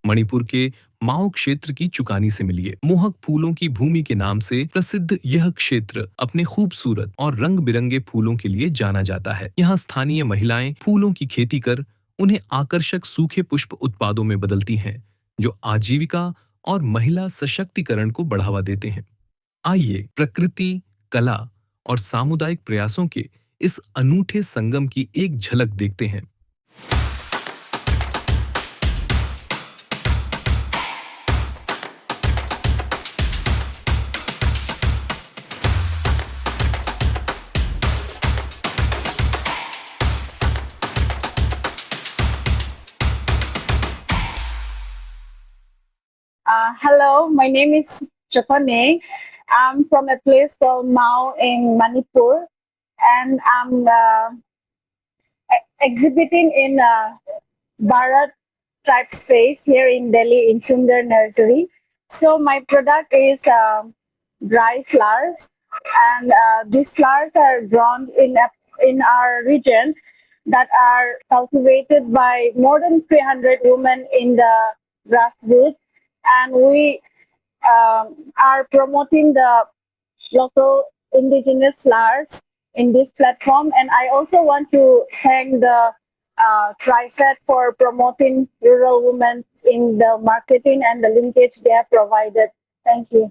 मणिपुर के माओ क्षेत्र की चुकानी से मिलिए। मोहक फूलों की भूमि के नाम से प्रसिद्ध यह क्षेत्र अपने खूबसूरत और रंग बिरंगे फूलों के लिए जाना जाता है। यहाँ स्थानीय महिलाएं फूलों की खेती कर उन्हें आकर्षक सूखे पुष्प उत्पादों में बदलती हैं, जो आजीविका और महिला सशक्तिकरण को बढ़ावा देते हैं। आइए प्रकृति, कला और सामुदायिक प्रयासों के इस अनूठे संगम की एक झलक देखते हैं। Hello, my name is Chukani. I'm from a place called Mao in Manipur, and I'm exhibiting in Bharat tribe space here in Delhi in Sundar Nursery. So my product is dry flowers, and these flowers are grown in our region that are cultivated by more than 300 women in the grassroots, and we are promoting the local indigenous flowers in this platform. And I also want to thank the TriFed for promoting rural women in the marketing and the linkage they have provided. Thank you.